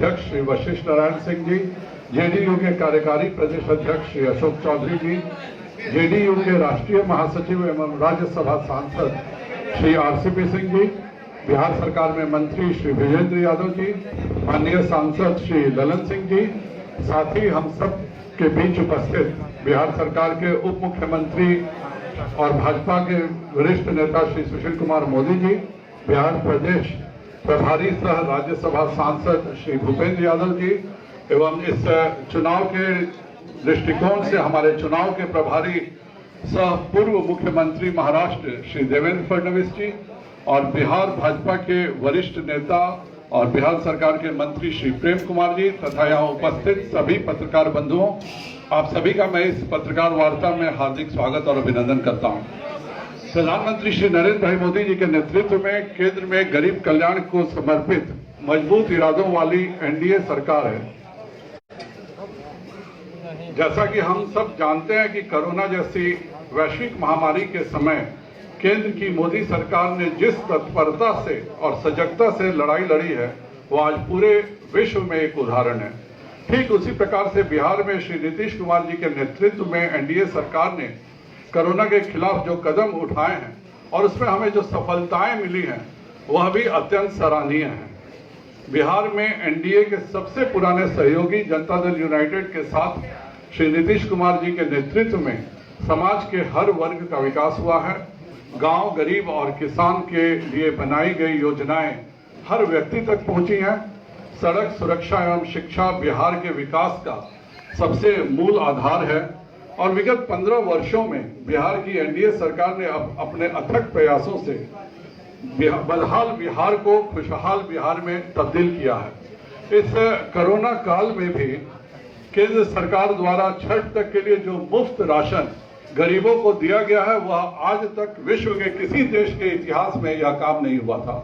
अध्यक्ष श्री वशिष्ठ नारायण सिंह जी, जेडीयू के कार्यकारी प्रदेश अध्यक्ष श्री अशोक चौधरी जी, जेडीयू के राष्ट्रीय महासचिव एवं राज्यसभा सांसद श्री आरसीपी सिंह जी, बिहार सरकार में मंत्री श्री विजेंद्र यादव जी, माननीय सांसद श्री ललन सिंह जी, साथ ही हम सब के बीच उपस्थित बिहार सरकार के उप मुख्यमंत्री और भाजपा के वरिष्ठ नेता श्री सुशील कुमार मोदी जी, बिहार प्रदेश प्रभारी सह राज्यसभा सांसद श्री भूपेंद्र यादव जी एवं इस चुनाव के दृष्टिकोण से हमारे चुनाव के प्रभारी सह पूर्व मुख्यमंत्री महाराष्ट्र श्री देवेंद्र फडणवीस जी और बिहार भाजपा के वरिष्ठ नेता और बिहार सरकार के मंत्री श्री प्रेम कुमार जी तथा यहाँ उपस्थित सभी पत्रकार बंधुओं, आप सभी का मैं इस पत्रकार वार्ता में हार्दिक स्वागत और अभिनंदन करता हूँ। प्रधानमंत्री श्री नरेंद्र भाई मोदी जी के नेतृत्व में केंद्र में गरीब कल्याण को समर्पित मजबूत इरादों वाली एनडीए सरकार है। जैसा कि हम सब जानते हैं कि कोरोना जैसी वैश्विक महामारी के समय केंद्र की मोदी सरकार ने जिस तत्परता से और सजगता से लड़ाई लड़ी है वो आज पूरे विश्व में एक उदाहरण है। ठीक उसी प्रकार से बिहार में श्री नीतीश कुमार जी के नेतृत्व में एनडीए सरकार ने कोरोना के खिलाफ जो कदम उठाए हैं और उसमें हमें जो सफलताएं मिली हैं वह भी अत्यंत सराहनीय है। बिहार में एनडीए के सबसे पुराने सहयोगी जनता दल यूनाइटेड के साथ श्री नीतीश कुमार जी के नेतृत्व में समाज के हर वर्ग का विकास हुआ है। गांव, गरीब और किसान के लिए बनाई गई योजनाएं हर व्यक्ति तक पहुंची हैं। सड़क सुरक्षा एवं शिक्षा बिहार के विकास का सबसे मूल आधार है और विगत 15 वर्षों में बिहार की एनडीए सरकार ने अपने अथक प्रयासों से बदहाल बिहार को खुशहाल बिहार में तब्दील किया है। इस कोरोना काल में भी केंद्र सरकार द्वारा छठ तक के लिए जो मुफ्त राशन गरीबों को दिया गया है वह आज तक विश्व के किसी देश के इतिहास में यह काम नहीं हुआ था।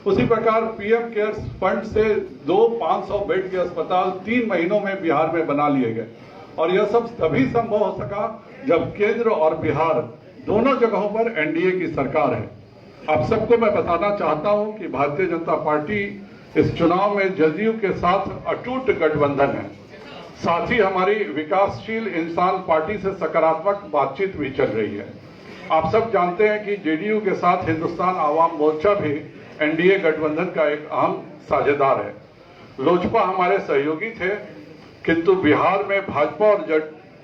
उसी प्रकार पीएम केयर्स फंड से 500 बेड के अस्पताल 3 महीनों में बिहार में बना लिए गए और यह सब तभी संभव हो सका जब केंद्र और बिहार दोनों जगहों पर एनडीए की सरकार है। आप सबको मैं बताना चाहता हूं कि भारतीय जनता पार्टी इस चुनाव में जदयू के साथ अटूट गठबंधन है। साथ ही हमारी विकासशील इंसान पार्टी से सकारात्मक बातचीत भी चल रही है। आप सब जानते हैं कि जेडीयू के साथ हिंदुस्तान आवाम मोर्चा भी एनडीए गठबंधन का एक अहम साझेदार है। लोजपा हमारे सहयोगी थे, किंतु बिहार में भाजपा और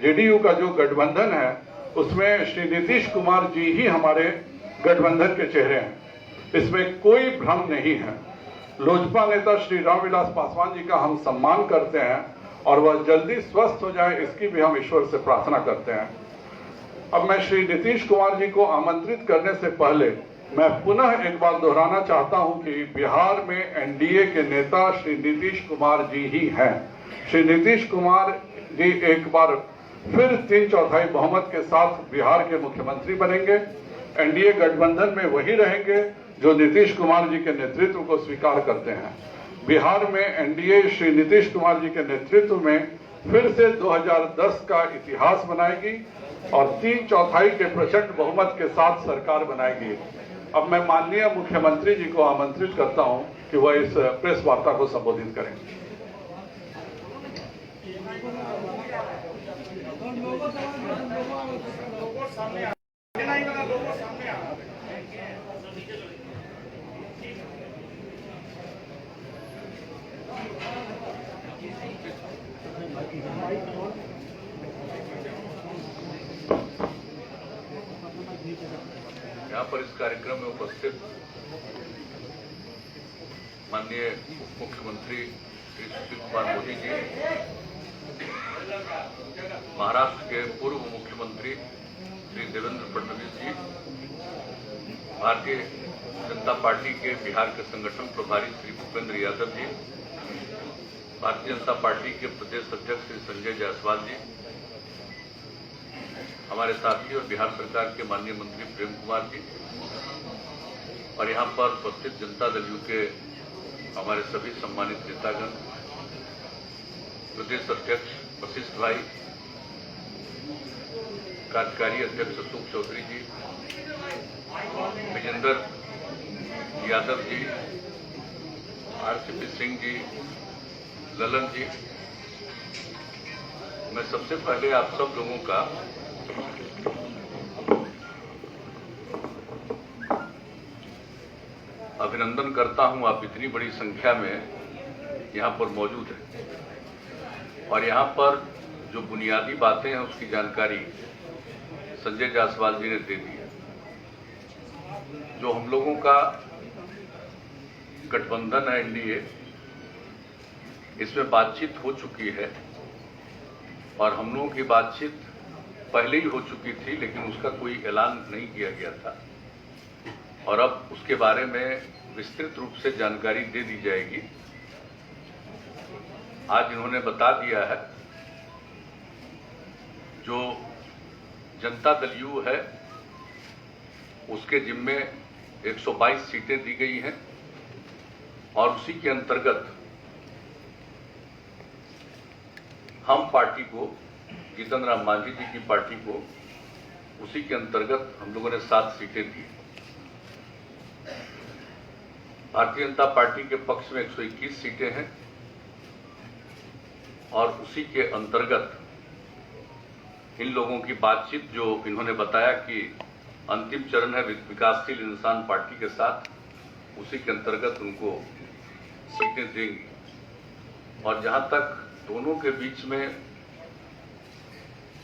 जेडीयू का जो गठबंधन है उसमें श्री नीतीश कुमार जी ही हमारे गठबंधन के चेहरे हैं, इसमें कोई भ्रम नहीं है। लोजपा नेता श्री रामविलास पासवान जी का हम सम्मान करते हैं और वह जल्दी स्वस्थ हो जाए इसकी भी हम ईश्वर से प्रार्थना करते हैं। अब मैं श्री नीतीश कुमार जी को आमंत्रित करने से पहले मैं पुनः एक बार दोहराना चाहता हूं कि बिहार में एनडीए के नेता श्री नीतीश कुमार जी ही हैं। श्री नीतीश कुमार जी एक बार फिर 3/4 बहुमत के साथ बिहार के मुख्यमंत्री बनेंगे। एनडीए गठबंधन में वही रहेंगे जो नीतीश कुमार जी के नेतृत्व को स्वीकार करते हैं। बिहार में एनडीए श्री नीतीश कुमार जी के नेतृत्व में फिर से 2010 का इतिहास बनाएगी और 3/4 के प्रचंड बहुमत के साथ सरकार बनाएगी। अब मैं माननीय मुख्यमंत्री जी को आमंत्रित करता हूं कि वह इस प्रेस वार्ता को संबोधित करें। यहाँ पर इस कार्यक्रम में उपस्थित माननीय उप मुख्यमंत्री श्री सुशील कुमार मोदी जी, महाराष्ट्र के पूर्व मुख्यमंत्री श्री देवेंद्र फडणवीस जी, भारतीय जनता पार्टी के बिहार के संगठन प्रभारी श्री भूपेंद्र यादव जी, भारतीय जनता पार्टी के प्रदेश अध्यक्ष श्री संजय जायसवाल जी, हमारे साथी और बिहार सरकार के माननीय मंत्री प्रेम कुमार जी और यहाँ पर उपस्थित जनता दल यू के हमारे सभी सम्मानित नेतागण, प्रदेश अध्यक्ष वशिष्ठ भाई, कार्यकारी अध्यक्ष अशोक चौधरी जी, विजेंद्र यादव जी, आरसीपी सिंह जी, ललन जी, मैं सबसे पहले आप सब लोगों का अभिनंदन करता हूं। आप इतनी बड़ी संख्या में यहां पर मौजूद हैं और यहां पर जो बुनियादी बातें हैं उसकी जानकारी संजय जायसवाल जी ने दे दी है। जो हम लोगों का गठबंधन है एनडीए, इसमें बातचीत हो चुकी है और हम लोगों की बातचीत पहले ही हो चुकी थी, लेकिन उसका कोई ऐलान नहीं किया गया था और अब उसके बारे में विस्तृत रूप से जानकारी दे दी जाएगी। आज इन्होंने बता दिया है जो जनता दल यू है उसके जिम्मे 122 सीटें दी गई हैं और उसी के अंतर्गत हम पार्टी को, जीतन राम मांझी जी की पार्टी को, उसी के अंतर्गत हम लोगों ने 7 सीटें दी। भारतीय जनता पार्टी के पक्ष में 121 सीटें हैं और उसी के अंतर्गत इन लोगों की बातचीत जो इन्होंने बताया कि अंतिम चरण है विकासशील इंसान पार्टी के साथ, उसी के अंतर्गत उनको सीटें देंगी। और जहां तक दोनों के बीच में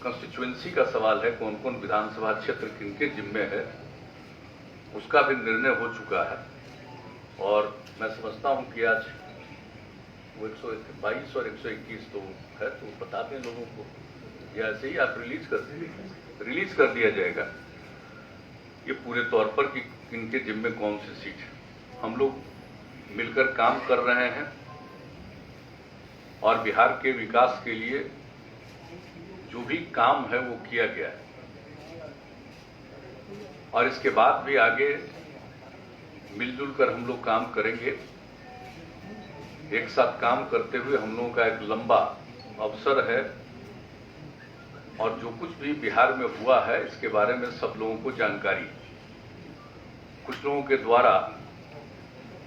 कंस्टिट्यूएंसी का सवाल है, कौन कौन विधानसभा क्षेत्र किनके जिम्मे है, उसका भी निर्णय हो चुका है और मैं समझता हूं कि आज वो 122 और 121 तो है, तो बता दें लोगों को, या ऐसे ही आप रिलीज कर दिया जाएगा ये पूरे तौर पर कि किनके जिम्मे कौन सी सीट है। हम लोग मिलकर काम कर रहे हैं और बिहार के विकास के लिए जो भी काम है वो किया गया है और इसके बाद भी आगे मिलजुल कर हम लोग काम करेंगे। एक साथ काम करते हुए हम लोगों का एक लंबा अवसर है और जो कुछ भी बिहार में हुआ है इसके बारे में सब लोगों को जानकारी। कुछ लोगों के द्वारा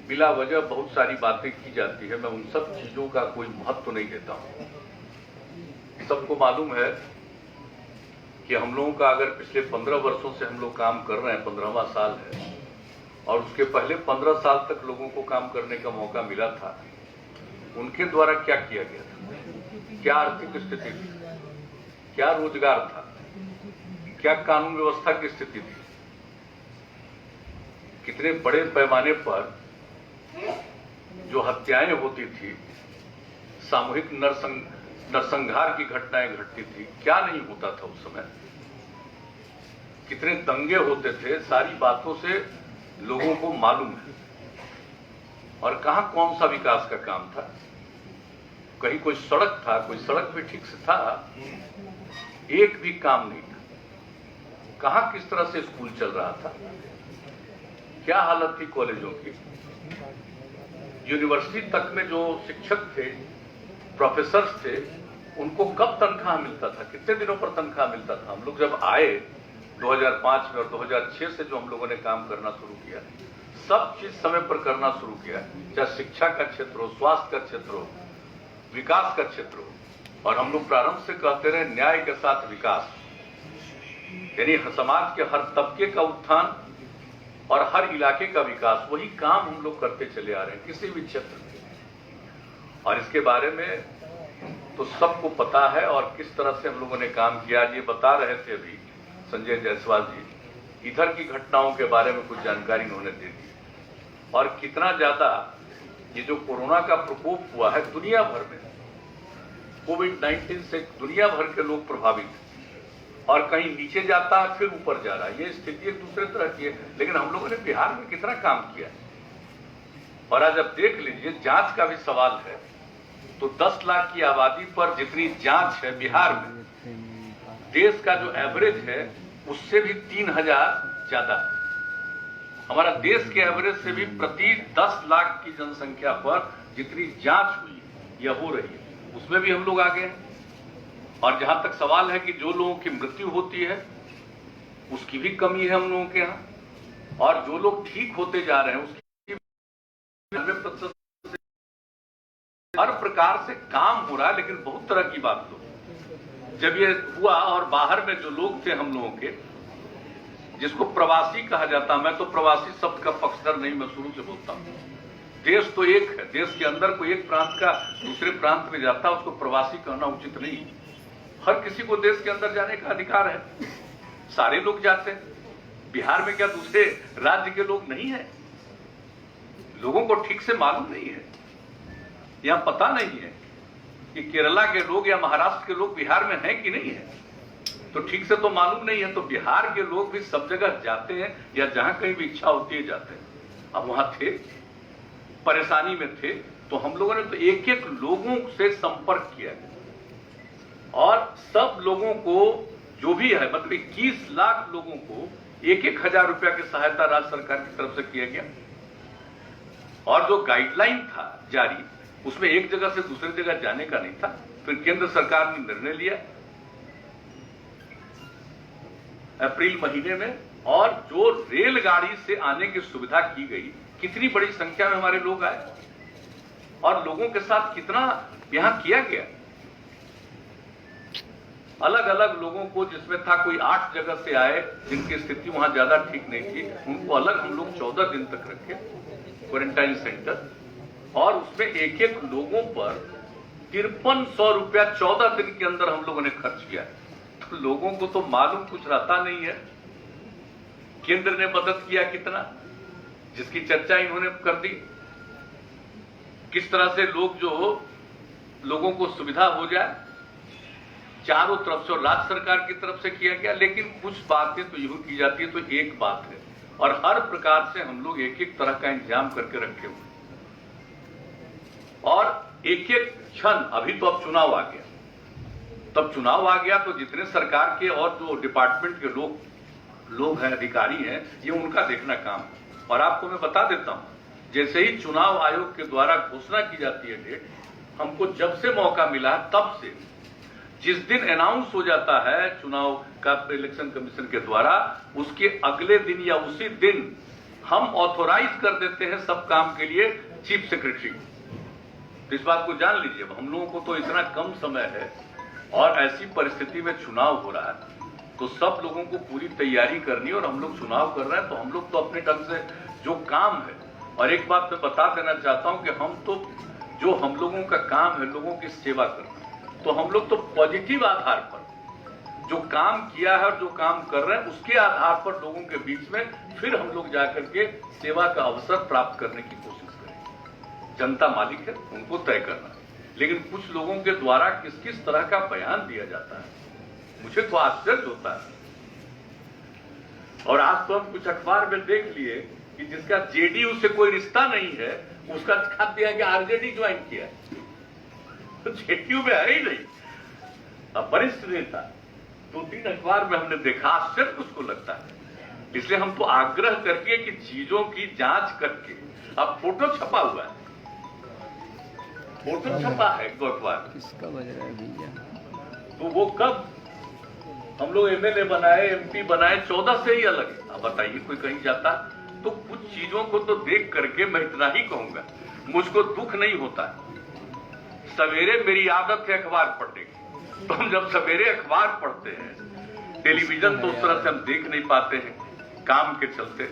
बिला वजह बहुत सारी बातें की जाती है, मैं उन सब चीजों का कोई महत्व नहीं देता हूं। सबको मालूम है कि हम लोगों का अगर पिछले 15 वर्षों से हम लोग काम कर रहे हैं, 15वां साल है और उसके पहले 15 साल तक लोगों को काम करने का मौका मिला था, उनके द्वारा क्या किया गया था, क्या आर्थिक स्थिति थी, क्या रोजगार था, क्या कानून व्यवस्था की स्थिति थी, कितने बड़े पैमाने पर जो हत्याएं होती थी, सामूहिक नरसंहार की घटनाएं घटती थी, क्या नहीं होता था उस समय, कितने दंगे होते थे, सारी बातों से लोगों को मालूम है। और कहां कौन सा विकास का काम था, कहीं कोई सड़क था, कोई सड़क भी ठीक से था, एक भी काम नहीं था। कहां किस तरह से स्कूल चल रहा था, क्या हालत थी कॉलेजों की, यूनिवर्सिटी तक में जो शिक्षक थे, प्रोफेसर्स थे, उनको कब तनख्वाह मिलता था, कितने दिनों पर तनख्वाह मिलता था। हम लोग जब आए 2005 में और 2006 से जो हम लोगों ने काम करना शुरू किया, सब चीज समय पर करना शुरू किया, चाहे शिक्षा का क्षेत्र हो, स्वास्थ्य का क्षेत्र हो, विकास का क्षेत्र हो। और हम लोग प्रारंभ से कहते रहे न्याय के साथ विकास, यानी समाज के हर तबके का उत्थान और हर इलाके का विकास, वही काम हम लोग करते चले आ रहे हैं किसी भी क्षेत्र में। और इसके बारे में तो सबको पता है और किस तरह से हम लोगों ने काम किया। ये बता रहे थे अभी संजय जायसवाल जी, इधर की घटनाओं के बारे में कुछ जानकारी उन्होंने दे दी और कितना ज्यादा ये जो कोरोना का प्रकोप हुआ है दुनिया भर में, कोविड-19 से दुनिया भर के लोग प्रभावित हैं और कहीं नीचे जाता है फिर ऊपर जा रहा है। ये स्थिति एक दूसरे तरह की है, लेकिन हम लोगों ने बिहार में कितना काम किया। और आज अब देख लीजिए, जांच का भी सवाल है तो 10 लाख की आबादी पर जितनी जांच है बिहार में, देश का जो एवरेज है उससे भी 3000 ज्यादा है। हमारा देश के एवरेज से भी प्रति 10 लाख की जनसंख्या पर जितनी जांच हुई या हो रही है, उसमें भी हम लोग आगे हैं। और जहां तक सवाल है कि जो लोगों की मृत्यु होती है उसकी भी कमी है हम लोगों के यहाँ, और जो लोग ठीक होते जा रहे हैं उसकी 90% हर प्रकार से काम हो रहा है, लेकिन बहुत तरह की बात हो। जब ये हुआ और बाहर में जो लोग थे हम लोगों के, जिसको प्रवासी कहा जाता, मैं तो प्रवासी शब्द का पक्षधर नहीं, मैं शुरू से बोलता हूं। देश तो एक है, देश के अंदर कोई एक प्रांत का दूसरे प्रांत में जाता है, उसको प्रवासी कहना उचित नहीं। हर किसी को देश के अंदर जाने का अधिकार है, सारे लोग जाते हैं। बिहार में क्या दूसरे राज्य के लोग नहीं है? लोगों को ठीक से मालूम नहीं है, या पता नहीं है कि केरला के लोग या महाराष्ट्र के लोग बिहार में हैं कि नहीं है, तो ठीक से तो मालूम नहीं है। तो बिहार के लोग भी सब जगह जाते हैं, या जहां कहीं भी इच्छा होती है जाते हैं। अब वहां थे, परेशानी में थे, तो हम लोगों ने तो एक एक लोगों से संपर्क किया और सब लोगों को जो भी है, मतलब 21 लाख लोगों को 1,000 रुपया की सहायता राज्य सरकार की तरफ से किया गया। और जो गाइडलाइन था जारी, उसमें एक जगह से दूसरी जगह जाने का नहीं था। फिर केंद्र सरकार ने निर्णय लिया अप्रैल महीने में, और जो रेलगाड़ी से आने की सुविधा की गई, कितनी बड़ी संख्या में हमारे लोग आए और लोगों के साथ कितना यहां किया गया। अलग अलग लोगों को, जिसमें था कोई 8 जगह से आए जिनकी स्थिति वहां ज्यादा ठीक नहीं थी, उनको अलग हम लोग 14 दिन तक रखे क्वारंटाइन सेंटर, और उसमें एक एक लोगों पर 5300 रुपया 14 दिन के अंदर हम लोगों ने खर्च किया। तो लोगों को तो मालूम कुछ रहता नहीं है केंद्र ने मदद किया कितना, जिसकी चर्चा इन्होंने कर दी। किस तरह से लोग जो लोगों को सुविधा हो जाए, चारों तरफ से, और राज्य सरकार की तरफ से किया गया। लेकिन कुछ बातें तो यूं की जाती है, तो एक बात है, और हर प्रकार से हम लोग एक एक तरह का इंतजाम करके रखे हुए, और एक एक क्षण। अभी तो अब चुनाव आ गया, तब चुनाव आ गया तो जितने सरकार के और जो डिपार्टमेंट के लोग हैं, अधिकारी हैं, ये उनका देखना काम है। और आपको मैं बता देता हूं, जैसे ही चुनाव आयोग के द्वारा घोषणा की जाती है डेट, हमको जब से मौका मिला तब से, जिस दिन अनाउंस हो जाता है चुनाव का इलेक्शन कमीशन के द्वारा, उसके अगले दिन या उसी दिन हम ऑथोराइज कर देते हैं सब काम के लिए चीफ सेक्रेटरी को। तो इस बात को जान लीजिए, हम लोगों को तो इतना कम समय है और ऐसी परिस्थिति में चुनाव हो रहा है, तो सब लोगों को पूरी तैयारी करनी है। और हम लोग चुनाव कर रहे हैं, तो हम लोग तो अपने ढंग से जो काम है, और एक बात मैं बता देना चाहता हूं कि हम तो, जो हम लोगों का काम है लोगों की सेवा करना, तो हम लोग तो पॉजिटिव आधार पर जो काम किया है और जो काम कर रहे हैं, उसके आधार पर लोगों के बीच में फिर हम लोग जाकर के सेवा का अवसर प्राप्त करने की कोशिश करेंगे। जनता मालिक है, उनको तय करना है। लेकिन कुछ लोगों के द्वारा किस किस तरह का बयान दिया जाता है, मुझे तो आश्चर्य होता है। और आज तो हम कुछ अखबार में देख लिए कि जिसका जेडीयू से कोई रिश्ता नहीं है, उसका दिखा दिया कि आरजेडी ज्वाइन किया है। तो जेडीयू में है ही नहीं, अब वरिष्ठ नेता 2-3 अखबार में हमने देखा, आश्चर्य उसको लगता है। इसलिए हम तो आग्रह करके कि चीजों की जांच करके, अब फोटो छपा हुआ है, फोटो छपा है 2 अखबार, किसका बज रहा है भैया? तो वो कब हम लोग एमएलए बनाए, एमपी बनाए, 14 से ही अलग है। अब बताइए, कोई कहीं जाता? तो कुछ चीजों को तो देख करके मैं इतना ही कहूंगा, मुझको दुख नहीं होता। सवेरे मेरी आदत है अखबार पढ़ने की, तो हम जब सवेरे अखबार पढ़ते हैं, टेलीविजन तो उस तरह से हम देख नहीं पाते हैं काम के चलते।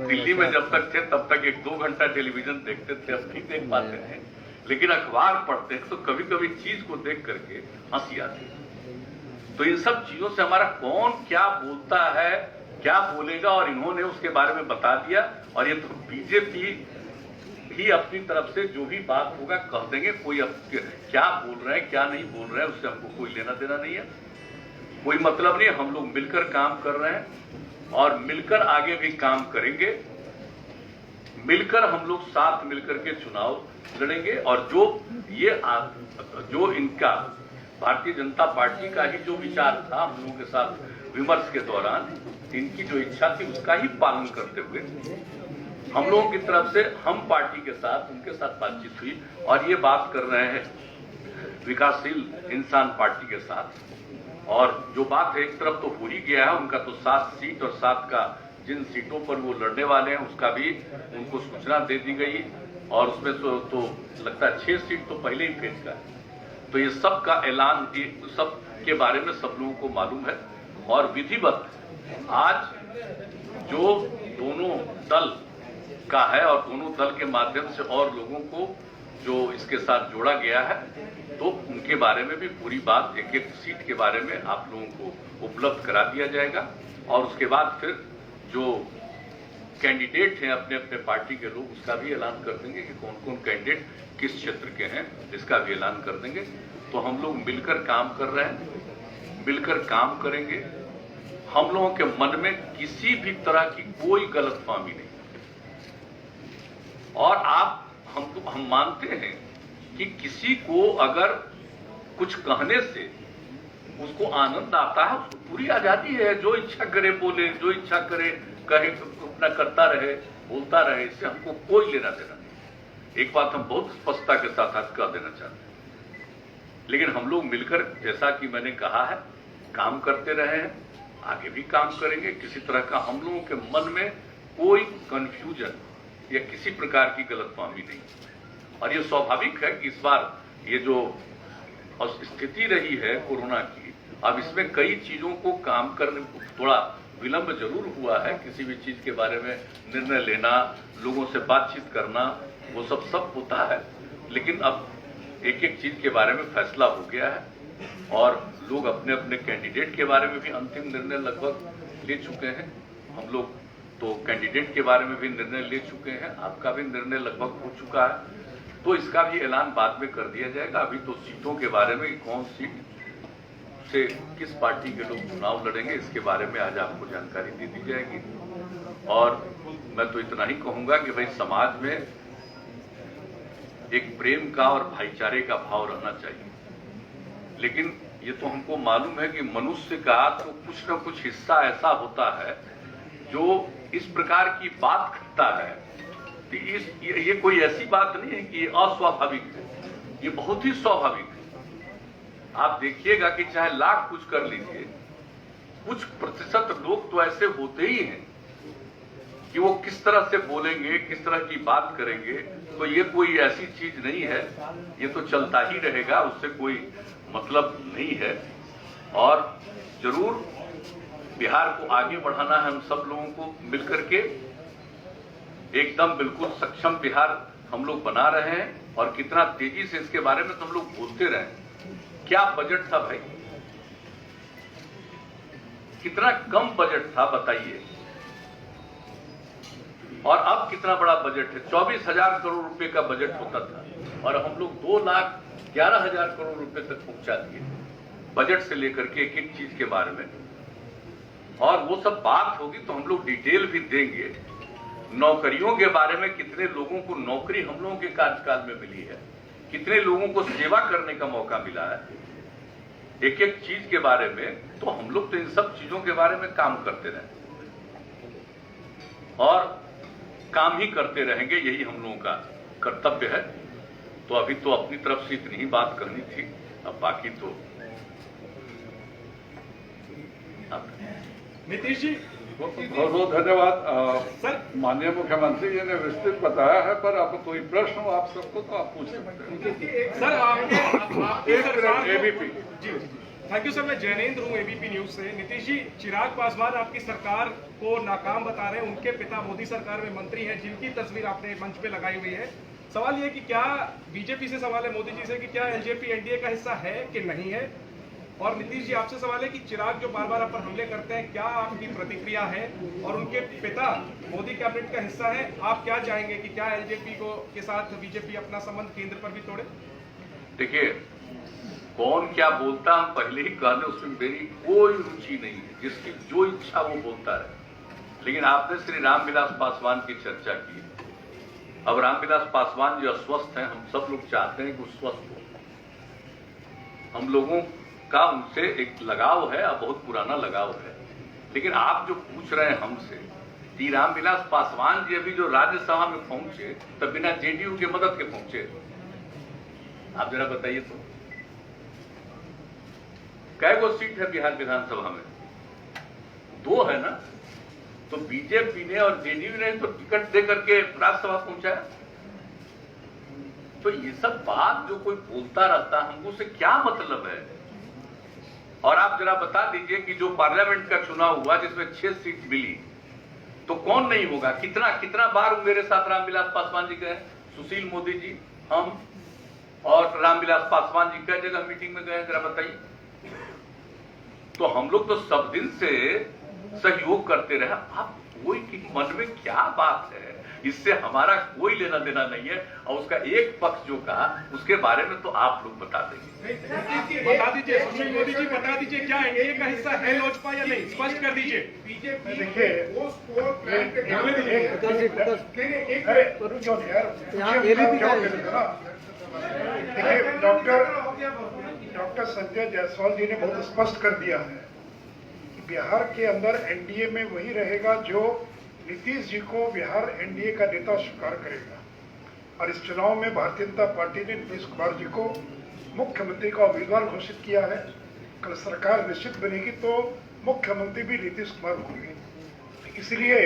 दिल्ली में जब तक थे तब तक 1-2 घंटा टेलीविजन देखते थे, अब नहीं देख पाते हैं। लेकिन अखबार पढ़ते हैं तो कभी कभी चीज को देख करके हंसी आती है। तो इन सब चीजों से हमारा कौन क्या बोलता है, क्या बोलेगा, और इन्होंने उसके बारे में बता दिया। और ये तो बीजेपी ही अपनी तरफ से जो भी बात होगा कह देंगे। कोई अब क्या बोल रहे हैं क्या नहीं बोल रहे हैं उससे हमको कोई लेना देना नहीं है, कोई मतलब नहीं है। हम लोग मिलकर काम कर रहे हैं और मिलकर आगे भी काम करेंगे। मिलकर हम लोग साथ मिलकर के चुनाव लड़ेंगे। और जो इनका भारतीय जनता पार्टी का ही जो विचार था हम लोगों के साथ विमर्श के दौरान, इनकी जो इच्छा थी उसका ही पालन करते हुए हम लोगों की तरफ से हम पार्टी के साथ, उनके साथ बातचीत हुई और ये बात कर रहे हैं विकासशील इंसान पार्टी के साथ। और जो बात है एक तरफ तो हो ही गया है, उनका तो 7 सीट और 7 का जिन सीटों पर वो लड़ने वाले हैं उसका भी उनको सूचना दे दी गई, और उसमें तो लगता है 6 सीट तो पहले ही फेज का है। तो ये सब का ऐलान, सब के बारे में सब लोगों को मालूम है, और विधिवत आज जो दोनों दल का है और दोनों दल के माध्यम से और लोगों को जो इसके साथ जोड़ा गया है, तो उनके बारे में भी पूरी बात, एक एक सीट के बारे में आप लोगों को उपलब्ध करा दिया जाएगा। और उसके बाद फिर जो कैंडिडेट हैं अपने अपने पार्टी के लोग, उसका भी ऐलान कर देंगे कि कौन कौन कैंडिडेट किस क्षेत्र के हैं, इसका भी ऐलान कर देंगे। तो हम लोग मिलकर काम कर रहे हैं, मिलकर काम करेंगे। हम लोगों के मन में किसी भी तरह की कोई गलतफहमी नहीं, और हम मानते हैं कि किसी को अगर कुछ कहने से उसको आनंद आता है, उसको पूरी आजादी है, जो इच्छा करे बोले, जो इच्छा करे कहे, अपना करता रहे, बोलता रहे, इससे हमको कोई लेना देना नहीं। एक बात हम बहुत स्पष्टता के साथ आज कह देना चाहते हैं, लेकिन हम लोग मिलकर, जैसा कि मैंने कहा है, काम करते रहे हैं, आगे भी काम करेंगे। किसी तरह का हम लोगों के मन में कोई कंफ्यूजन या किसी प्रकार की गलतफहमी नहीं। और ये स्वाभाविक है कि इस बार ये जो स्थिति रही है कोरोना की, अब इसमें कई चीजों को काम करने थोड़ा विलंब जरूर हुआ है। किसी भी चीज के बारे में निर्णय लेना, लोगों से बातचीत करना, वो सब होता है, लेकिन अब एक एक चीज के बारे में फैसला हो गया है, और लोग अपने अपने कैंडिडेट के बारे में भी अंतिम निर्णय लगभग ले चुके हैं। हम लोग तो कैंडिडेट के बारे में भी निर्णय ले चुके हैं, आपका भी निर्णय लगभग हो चुका है, तो इसका भी ऐलान बाद में कर दिया जाएगा। अभी तो सीटों के बारे में, कौन सीट से किस पार्टी के लोग चुनाव लड़ेंगे, इसके बारे में आज आपको जानकारी दे दी जाएगी। और मैं तो इतना ही कहूंगा कि भाई समाज में एक प्रेम का और भाईचारे का भाव रहना चाहिए, लेकिन ये तो हमको मालूम है कि मनुष्य का तो कुछ न कुछ हिस्सा ऐसा होता है जो इस प्रकार की बात करता है। ये कोई ऐसी बात नहीं है कि ये अस्वाभाविक है, ये बहुत ही स्वाभाविक है। आप देखिएगा कि चाहे लाख कुछ कर लीजिए, कुछ प्रतिशत लोग तो ऐसे होते ही हैं कि वो किस तरह से बोलेंगे, किस तरह की बात करेंगे, तो ये कोई ऐसी चीज नहीं है, ये तो चलता ही रहेगा, उससे कोई मतलब नहीं है। और जरूर बिहार को आगे बढ़ाना है हम सब लोगों को मिलकर के, एकदम बिल्कुल सक्षम बिहार हम लोग बना रहे हैं। और कितना तेजी से इसके बारे में तो हम लोग बोलते रहे। क्या बजट था भाई, कितना कम बजट था बताइए, और अब कितना बड़ा बजट है। 24,000 करोड़ रुपए का बजट होता था, और हम लोग 2,11,000 करोड़ रुपए तक पहुंचा दिए बजट से लेकर के एक एक चीज के बारे में। और वो सब बात होगी तो हम लोग डिटेल भी देंगे। नौकरियों के बारे में, कितने लोगों को नौकरी हम लोगों के कार्यकाल में मिली है, कितने लोगों को सेवा करने का मौका मिला है, एक एक चीज के बारे में। तो हम लोग तो इन सब चीजों के बारे में काम करते रहे और काम ही करते रहेंगे, यही हम लोगों का कर्तव्य है। तो अभी तो अपनी तरफ से इतनी ही बात करनी थी, अब बाकी तो नीतीश जी बहुत बहुत धन्यवाद। सर, माननीय मुख्यमंत्री जी ने विस्तृत बताया है, पर अब कोई प्रश्न हो आप सबको तो आप पूछ सकते हैं। सर आपके सरकार एबीपी जी थैंक यू सर। मैं जैनेन्द्र हूँ एबीपी न्यूज से। नीतीश जी, चिराग पासवान आपकी सरकार को नाकाम बता रहे हैं, उनके पिता मोदी सरकार में मंत्री हैं, जिनकी तस्वीर आपने मंच पे लगाई हुई है। सवाल ये कि क्या बीजेपी से सवाल है मोदी जी से कि क्या एलजेपी एनडीए का हिस्सा है कि नहीं है। और नीतीश जी आपसे सवाल है कि चिराग जो बार बार आप पर हमले करते हैं, क्या आपकी प्रतिक्रिया है, और उनके पिता मोदी कैबिनेट का हिस्सा है, आप क्या चाहेंगे कि क्या एलजेपी को के साथ बीजेपी अपना संबंध केंद्र पर भी तोड़े। देखिए, कौन क्या बोलता हम पहले ही कह दें, उसमें मेरी कोई रुचि नहीं है, जिसकी जो इच्छा वो बोलता है। लेकिन आपने श्री रामविलास पासवान की चर्चा की। अब रामविलास पासवान जो अस्वस्थ हैं, हम सब लोग चाहते हैं कि वो स्वस्थ हो। हम लोगों का उनसे एक लगाव है, अब बहुत पुराना लगाव है। लेकिन आप जो पूछ रहे हैं हमसे कि रामविलास पासवान जी अभी जो राज्यसभा में पहुंचे, तब बिना जेडीयू के मदद के पहुंचे, आप जरा बताइए तो कै गो सीट है बिहार विधानसभा में? 2 है ना। तो तो बीजेपी ने और जेडीयू ने तो टिकट दे करके राज्यसभा पहुंचाया। तो ये सब बात जो कोई बोलता रहता है, हमको उससे क्या मतलब है? और आप जरा बता दीजिए कि जो पार्लियामेंट का चुनाव हुआ जिसमें 6 सीट मिली, तो कौन नहीं होगा? कितना कितना बार मेरे साथ रामविलास पासवान जी गए, सुशील मोदी जी, हम और रामविलास पासवान जी कई जगह मीटिंग में गए, जरा बताइए। तो हम लोग तो सब दिन से सहयोग करते रहे। आप कोई के मन में क्या बात है, इससे हमारा कोई लेना देना नहीं है। और उसका एक पक्ष जो कहा उसके बारे में तो आप लोग बता देंगे। बता दीजिए सुशील मोदी जी, बता दीजिए क्या एनडीए का हिस्सा है लोजपा या नहीं, स्पष्ट कर दीजिए। देखिए डॉक्टर संजय जायसवाल जी ने बहुत स्पष्ट कर दिया है कि बिहार के अंदर एनडीए में वही रहेगा जो नीतीश जी को बिहार एनडीए का नेता स्वीकार करेगा। और इस चुनाव में भारतीय जनता पार्टी ने नीतीश कुमार जी को मुख्यमंत्री का उम्मीदवार घोषित किया है। कल सरकार निश्चित बनेगी तो मुख्यमंत्री भी नीतीश कुमार होंगे। इसलिए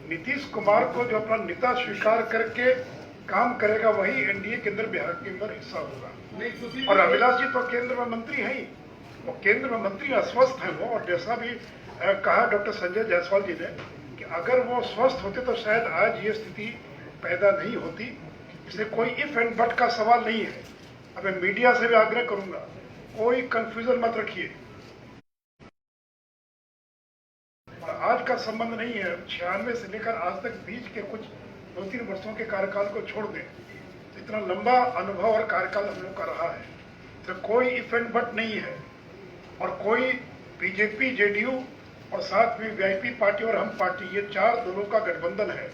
नीतीश कुमार को जो अपना नेता स्वीकार करके काम करेगा वही एनडीए के अंदर बिहार के अंदर हिस्सा होगा। और रामविलास जी तो केंद्र में मंत्री हैं ही, वो केंद्र में मंत्री अस्वस्थ हैं वो। और जैसा भी कहा डॉक्टर संजय जायसवाल जी ने कि अगर वो स्वस्थ होते तो शायद आज ये स्थिति पैदा नहीं होती। इसलिए कोई इफ एंड बट का सवाल नहीं है। अब मैं मीडिया से भी आग्रह करूंगा, कोई कंफ्यूजन मत रखिए। आज का संबंध नहीं है, 96 से लेकर आज तक बीच के कुछ 2-3 वर्षों के कार्यकाल को छोड़ दें, इतना लंबा अनुभव और कार्यकाल हम लोग का रहा है, तो कोई इफ एंड बट नहीं है। और कोई बीजेपी, जेडीयू और साथ में वीआईपी पार्टी और हम पार्टी, ये 4 दलों का गठबंधन है।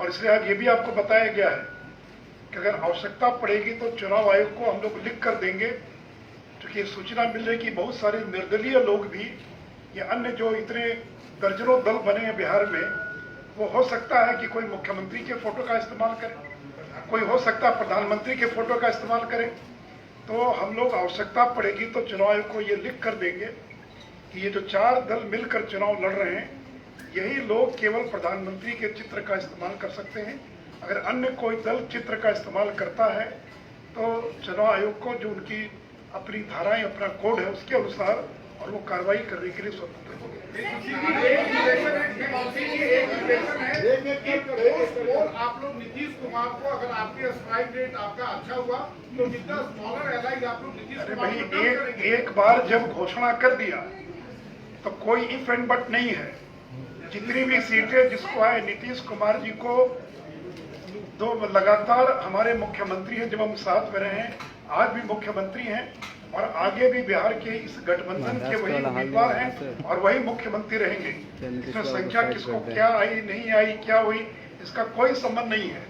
और इसलिए आज ये भी आपको बताया गया है कि अगर आवश्यकता पड़ेगी तो चुनाव आयोग को हम लोग लिख कर देंगे, क्योंकि सूचना मिल रही है कि बहुत सारे निर्दलीय लोग भी या अन्य जो इतने दर्जनों दल बने हैं बिहार में, वो हो सकता है कि कोई मुख्यमंत्री के फोटो का इस्तेमाल करे, कोई हो सकता है प्रधानमंत्री के फोटो का इस्तेमाल करे। तो हम लोग आवश्यकता पड़ेगी तो चुनाव आयोग को ये लिख कर देंगे कि ये जो 4 दल मिलकर चुनाव लड़ रहे हैं, यही लोग केवल प्रधानमंत्री के चित्र का इस्तेमाल कर सकते हैं। अगर अन्य कोई दल चित्र का इस्तेमाल करता है तो चुनाव आयोग को जो उनकी अपनी धाराएं, अपना कोड है, उसके अनुसार और वो कार्रवाई करने के लिए स्वतंत्र होंगे। आप लोग नीतीश कुमार को, अगर आपके स्ट्राइक रेट आपका अच्छा हुआ तो जितना स्मॉलर एलाइज आप लोग नीतीश अरे कुमार भाई, को कम करेंगे। एक बार जब घोषणा कर दिया तो कोई इफ एंड बट नहीं है। जितनी भी सीटें जिसको आए, नीतीश कुमार जी को 2 लगातार हमारे मुख्यमंत्री हैं, जब हम साथ में रहे हैं, आज भी मुख्यमंत्री हैं और आगे भी बिहार के इस गठबंधन के वही उम्मीदवार हैं और वही मुख्यमंत्री रहेंगे। इसमें संख्या किसको क्या आई, नहीं आई, क्या हुई, इसका कोई संबंध नहीं है।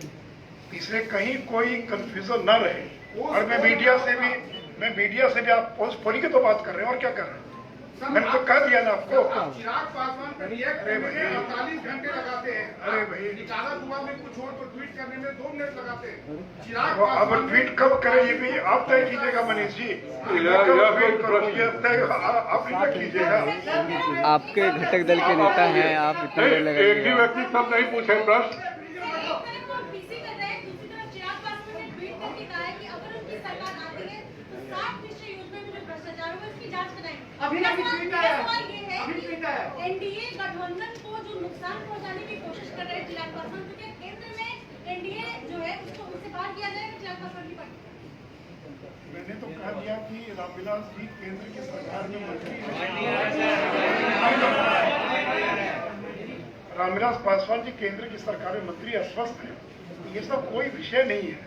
इसलिए कहीं कोई कंफ्यूजन न रहे। और मैं मीडिया से भी आप पोस्टपोनी की तो बात कर रहे हैं, और क्या कर रहे हैं? मैंने तो कह दिया ना आपको। चिराग पासवान पर रिएक्ट करने में 48 घंटे लगाते हैं। अरे भाई, निकाला हुआ में कुछ हो तो ट्वीट करने में 2 मिनट लगाते हैं। चिराग अब पासवान ट्वीट कब करें ये भी आप तय कीजिएगा मनीष जी। आप तय कीजिएगा। आपके घटक दल के नेता हैं, आप इतने देर लगा एक ही व्यक्ति सब नहीं पूछे प्रश्न। एनडीए गठबंधन को जो नुकसान पहुंचाने की कोशिश कर रहे हैं चिराग पासवान, क्योंकि केंद्र में एनडीए जो है उसको उससे बाहर किया जाएगा चिराग पासवान की पार्टी। मैंने तो कह दिया कि रामविलास जी केंद्र की सरकार में मंत्री हैं। रामविलास पासवान जी केंद्र की सरकार में मंत्री अस्वस्थ हैं, ये सब कोई विषय नहीं है।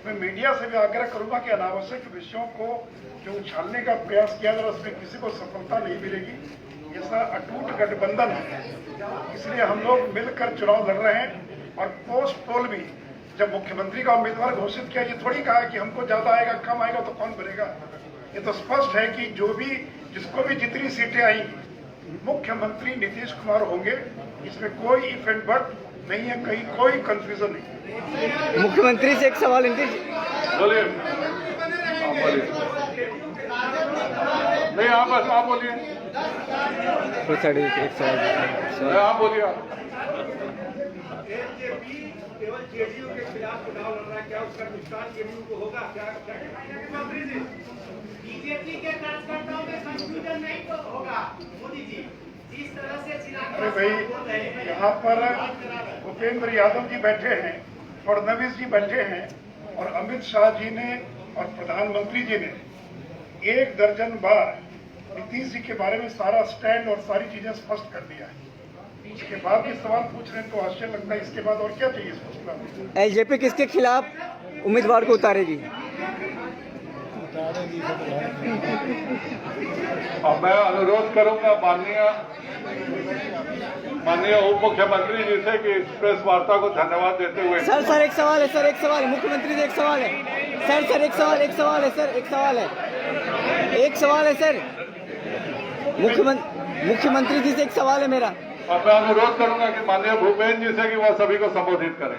मैं मीडिया से भी आग्रह करूंगा कि अनावश्यक विषयों को जो उछालने का प्रयास किया जा रहा है उसमें किसी को सफलता नहीं मिलेगी। ऐसा अटूट गठबंधन है, इसलिए हम लोग मिलकर चुनाव लड़ रहे हैं। और पोस्ट पोल भी जब मुख्यमंत्री का उम्मीदवार घोषित किया, ये थोड़ी कहा कि हमको ज्यादा आएगा, कम आएगा तो कौन बनेगा। ये तो स्पष्ट है कि जो भी जिसको भी जितनी सीटें आएंगी मुख्यमंत्री नीतीश कुमार होंगे। इसमें कोई इफ एंड बट नहीं है, कहीं कोई कंफ्यूजन नहीं। मुख्यमंत्री से एक सवाल बोलिए। नहीं आप बोलिए, एक सवाल आप बोलिए आप। केवल जेडीयू के खिलाफ चुनाव लड़ रहा है, क्या उसका नुकसान जेडीयू को होगा? क्या मंत्री जी, बीजेपी के कार्यकर्ताओं में कंफ्यूजन नहीं तो होगा मोदी जी, जिस तरह से अरे भाई, यहाँ पर भूपेंद्र यादव जी बैठे हैं, फडणवीस जी बैठे हैं, और अमित शाह जी ने और प्रधानमंत्री जी ने 1 दर्जन बार नीतीश जी के बारे में सारा स्टैंड और सारी चीजें स्पष्ट कर दिया है। उसके बाद भी सवाल पूछ रहे हैं तो आश्चर्य लगता है। इसके बाद और क्या चाहिए स्पष्टता? एलजेपी किसके खिलाफ उम्मीदवार को उतारेगी? और मैं अनुरोध करूंगा माननीय उप मुख्यमंत्री जी से कि इस प्रेस वार्ता को धन्यवाद देते हुए। सर एक सवाल है, सर एक सवाल है, मुख्यमंत्री से एक सवाल है सर, एक सवाल है सर, एक सवाल है सर, मुख्यमंत्री जी से एक सवाल है मेरा। और मैं अनुरोध करूंगा कि माननीय भूपेंद्र जी से कि वह सभी को संबोधित करें।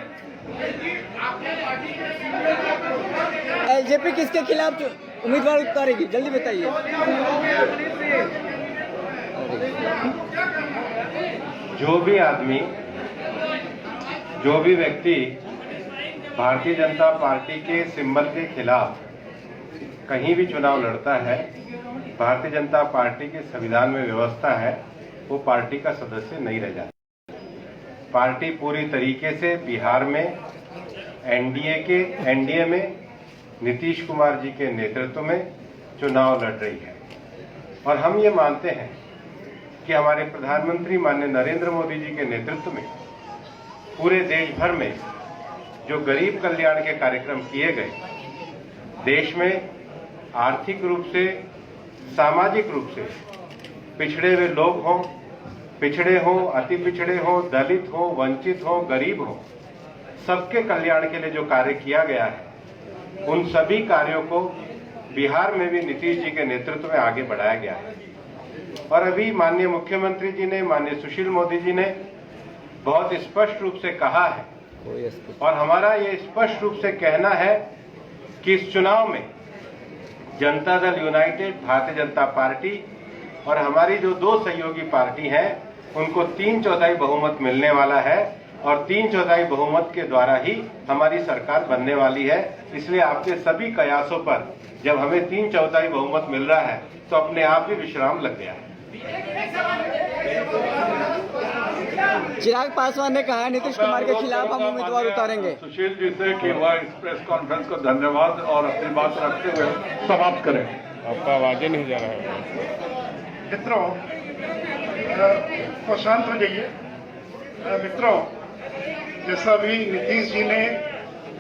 एलजेपी किसके खिलाफ उम्मीदवार उतारेगी, जल्दी बताइए। जो भी आदमी, जो भी व्यक्ति भारतीय जनता पार्टी के सिंबल के खिलाफ कहीं भी चुनाव लड़ता है, भारतीय जनता पार्टी के संविधान में व्यवस्था है, वो पार्टी का सदस्य नहीं रह जाता। पार्टी पूरी तरीके से बिहार में एनडीए में नीतीश कुमार जी के नेतृत्व में चुनाव लड़ रही है। और हम ये मानते हैं कि हमारे प्रधानमंत्री माननीय नरेंद्र मोदी जी के नेतृत्व में पूरे देश भर में जो गरीब कल्याण के कार्यक्रम किए गए, देश में आर्थिक रूप से, सामाजिक रूप से पिछड़े हुए लोग हों, पिछड़े हो, अति पिछड़े हो, दलित हो, वंचित हो, गरीब हो, सबके कल्याण के लिए जो कार्य किया गया है, उन सभी कार्यों को बिहार में भी नीतीश जी के नेतृत्व में आगे बढ़ाया गया है। और अभी माननीय मुख्यमंत्री जी ने, माननीय सुशील मोदी जी ने बहुत स्पष्ट रूप से कहा है, और हमारा ये स्पष्ट रूप से कहना है कि इस चुनाव में जनता दल यूनाइटेड, भारतीय जनता पार्टी और हमारी जो 2 सहयोगी पार्टी हैं, उनको 3/4 बहुमत मिलने वाला है, और 3/4 बहुमत के द्वारा ही हमारी सरकार बनने वाली है। इसलिए आपके सभी कयासों पर जब हमें 3/4 बहुमत मिल रहा है तो अपने आप ही विश्राम लग गया है। चिराग पासवान ने कहा नीतीश कुमार के खिलाफ हम उम्मीदवार उतारेंगे। सुशील जी से कि वह इस प्रेस कॉन्फ्रेंस को धन्यवाद और अपनी बात रखते हुए समाप्त करें। आपका आवाज नहीं जा रहा है। मित्रों, तो शांत हो जाइए। मित्रों, जैसा भी नीतीश जी ने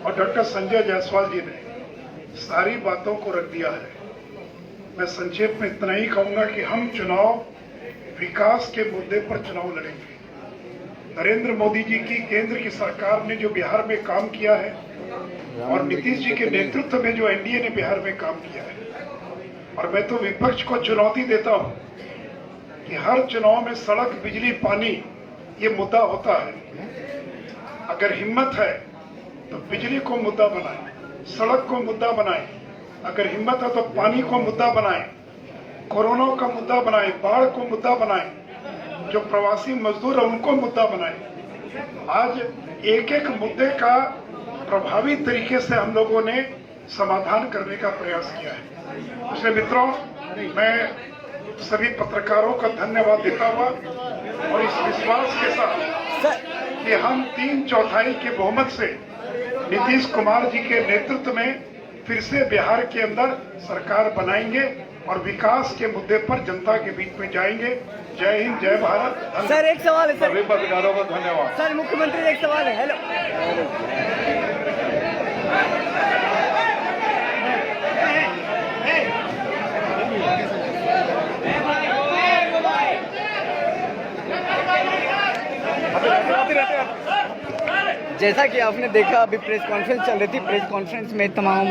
और डॉक्टर संजय जायसवाल जी ने सारी बातों को रख दिया है, मैं संक्षेप में इतना ही कहूंगा कि हम चुनाव विकास के मुद्दे पर चुनाव लड़ेंगे। नरेंद्र मोदी जी की केंद्र की सरकार ने जो बिहार में काम किया है और नीतीश जी के नेतृत्व में जो एनडीए ने बिहार में काम किया है, और मैं तो विपक्ष को चुनौती देता हूं कि हर चुनाव में सड़क, बिजली, पानी ये मुद्दा होता है। अगर हिम्मत है तो बिजली को मुद्दा बनाएं, सड़क को मुद्दा बनाएं, अगर हिम्मत है तो पानी को मुद्दा बनाएं, कोरोना का मुद्दा बनाएं, बाढ़ को मुद्दा बनाएं, जो प्रवासी मजदूर है उनको मुद्दा बनाएं। आज एक एक मुद्दे का प्रभावी तरीके से हम लोगों ने समाधान करने का प्रयास किया है। इसलिए मित्रों, मैं सभी पत्रकारों का धन्यवाद देता हुआ और इस विश्वास के साथ कि हम 3/4 के बहुमत से नीतीश कुमार जी के नेतृत्व में फिर से बिहार के अंदर सरकार बनाएंगे और विकास के मुद्दे पर जनता के बीच में जाएंगे। जय हिंद, जय भारत। सर एक सवाल है सर, सभी पत्रकारों को धन्यवाद। सर मुख्यमंत्री एक सवाल है। हेलो, जैसा कि आपने देखा अभी प्रेस कॉन्फ्रेंस चल रही थी, प्रेस कॉन्फ्रेंस में तमाम